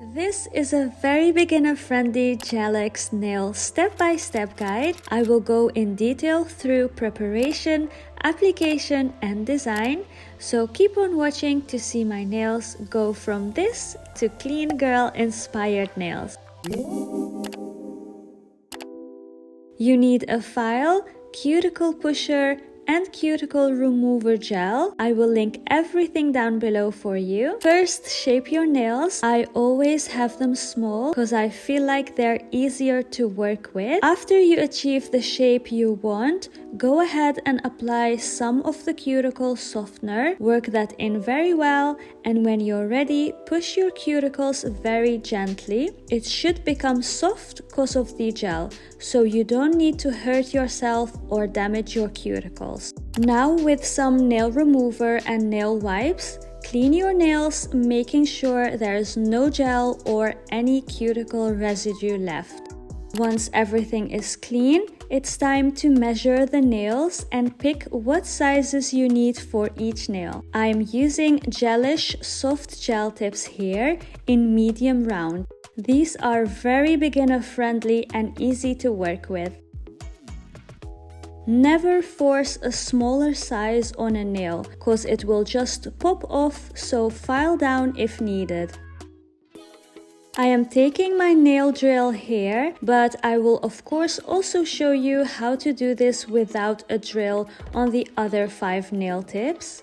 This is a very beginner-friendly gellac nail step-by-step guide. I will go in detail through preparation, application and design, so keep on watching to see my nails go from this to clean girl inspired nails. You need a file, cuticle pusher, and cuticle remover gel. I will link everything down below for you. First, shape your nails. I always have them small because I feel like they're easier to work with. After you achieve the shape you want, go ahead and apply some of the cuticle softener. Work that in very well, and when you're ready, push your cuticles very gently. It should become soft because of the gel, so you don't need to hurt yourself or damage your cuticles. Now with some nail remover and nail wipes, clean your nails, making sure there is no gel or any cuticle residue left. Once everything is clean, it's time to measure the nails and pick what sizes you need for each nail. I'm using gelish soft gel tips here in medium round. These are very beginner friendly and easy to work with. Never force a smaller size on a nail, cause it will just pop off, so file down if needed. I am taking my nail drill here, but I will of course also show you how to do this without a drill on the other 5 nail tips.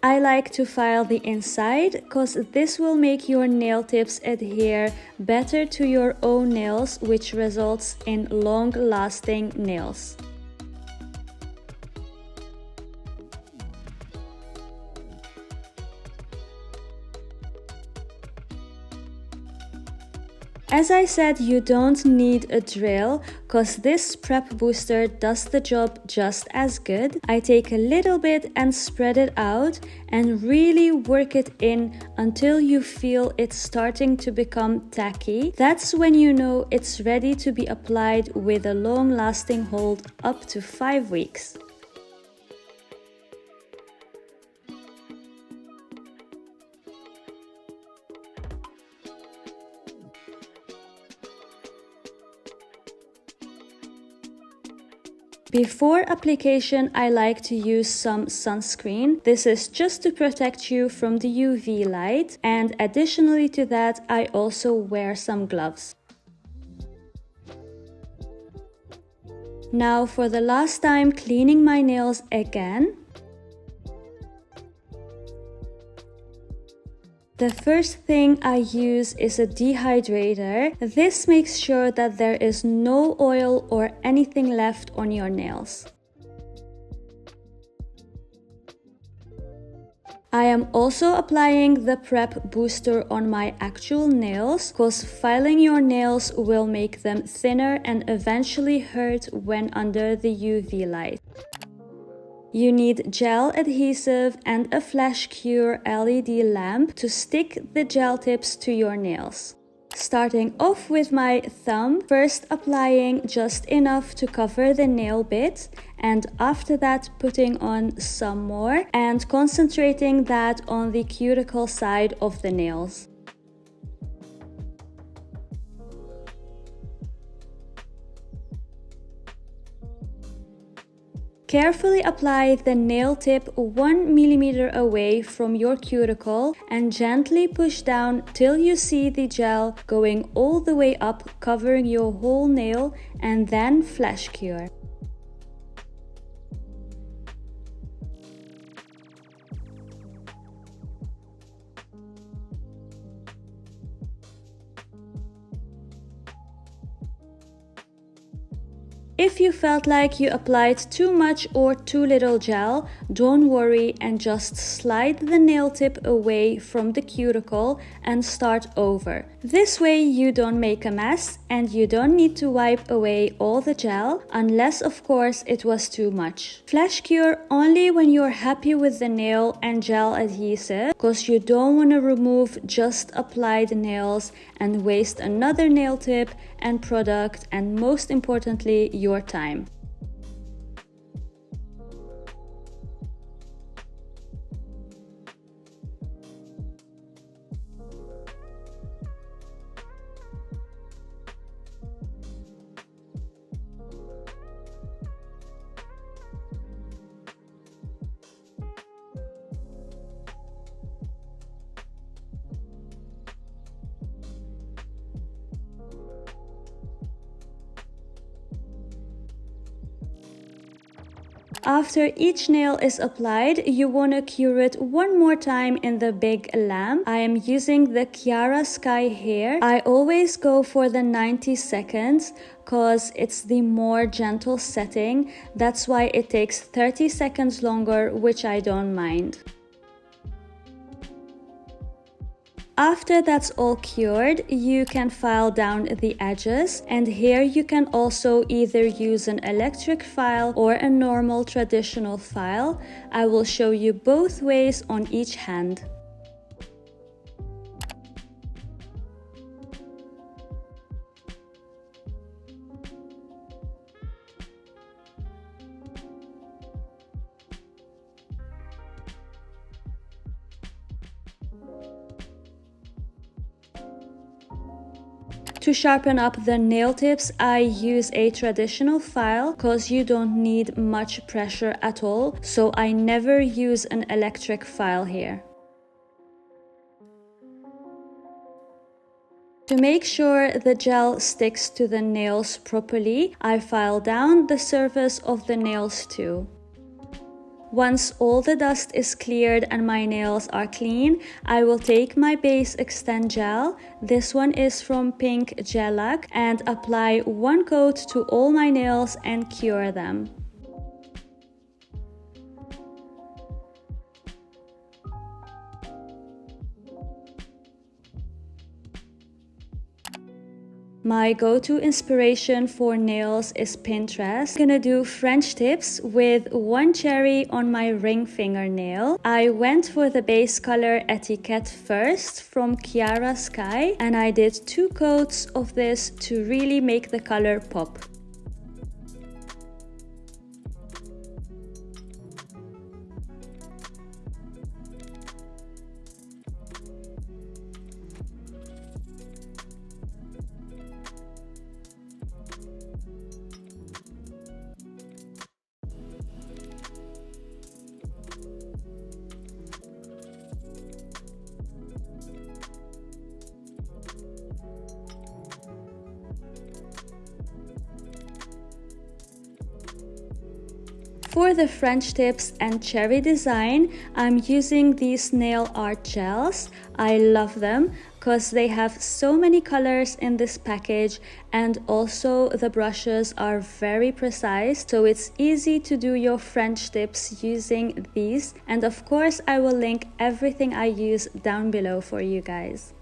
I like to file the inside because this will make your nail tips adhere better to your own nails, which results in long-lasting nails. As I said, you don't need a drill because this prep booster does the job just as good. I take a little bit and spread it out and really work it in until you feel it's starting to become tacky. That's when you know it's ready to be applied with a long-lasting hold up to 5 weeks. Before application, I like to use some sunscreen. This is just to protect you from the UV light, and additionally to that, I also wear some gloves. Now for the last time, cleaning my nails again. The first thing I use is a dehydrator. This makes sure that there is no oil or anything left on your nails. I am also applying the prep booster on my actual nails because filing your nails will make them thinner and eventually hurt when under the UV light. You need gel adhesive and a flash cure LED lamp to stick the gel tips to your nails. Starting off with my thumb, first applying just enough to cover the nail bit, and after that putting on some more and concentrating that on the cuticle side of the nails. Carefully apply the nail tip 1 millimeter away from your cuticle and gently push down till you see the gel going all the way up, covering your whole nail, and then flash cure. If you felt like you applied too much or too little gel, don't worry and just slide the nail tip away from the cuticle and start over. This way you don't make a mess and you don't need to wipe away all the gel, unless of course it was too much. Flash cure only when you're happy with the nail and gel adhesive, because you don't want to remove just applied nails and waste another nail tip and product, and most importantly, your time. After each nail is applied, you want to cure it one more time in the big lamp. I am using the Kiara Sky here. I always go for the 90 seconds because it's the more gentle setting. That's why it takes 30 seconds longer, which I don't mind. After that's all cured, you can file down the edges, and here you can also either use an electric file or a normal traditional file. I will show you both ways on each hand. To sharpen up the nail tips, I use a traditional file because you don't need much pressure at all, so I never use an electric file here. To make sure the gel sticks to the nails properly, I file down the surface of the nails too. Once all the dust is cleared and my nails are clean, I will take my base extend gel, this one is from Pink Gellac, and apply one coat to all my nails and cure them. My go-to inspiration for nails is Pinterest. I'm gonna do French tips with one cherry on my ring fingernail. I went for the base color etiquette first from Kiara Sky, and I did 2 coats of this to really make the color pop. For the French tips and cherry design, I'm using these nail art gels. I love them because they have so many colors in this package, and also the brushes are very precise, so it's easy to do your French tips using these. And of course, I will link everything I use down below for you guys.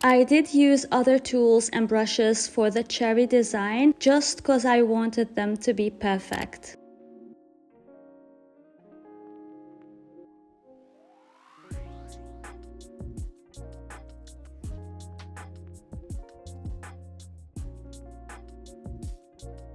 I did use other tools and brushes for the cherry design just because I wanted them to be perfect.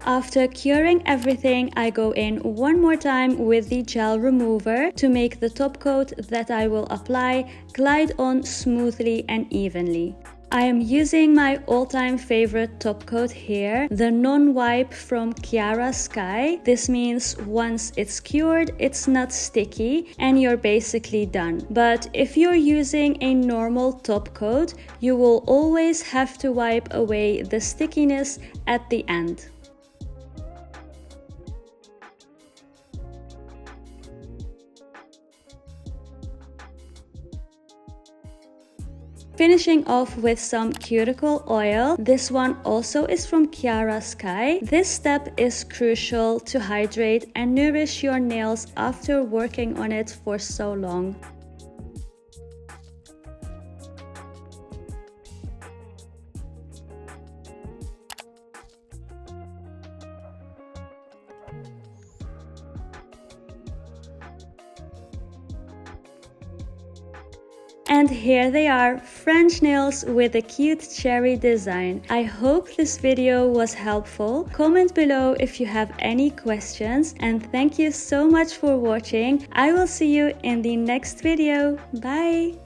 After curing everything, I go in one more time with the gel remover to make the top coat that I will apply glide on smoothly and evenly. I am using my all-time favorite top coat here, the non-wipe from Kiara Sky. This means once it's cured, it's not sticky and you're basically done. But if you're using a normal top coat, you will always have to wipe away the stickiness at the end. Finishing off with some cuticle oil. This one also is from Kiara Sky. This step is crucial to hydrate and nourish your nails after working on it for so long. And here they are, French nails with a cute cherry design. I hope this video was helpful. Comment below if you have any questions, and thank you so much for watching. I will see you in the next video. Bye!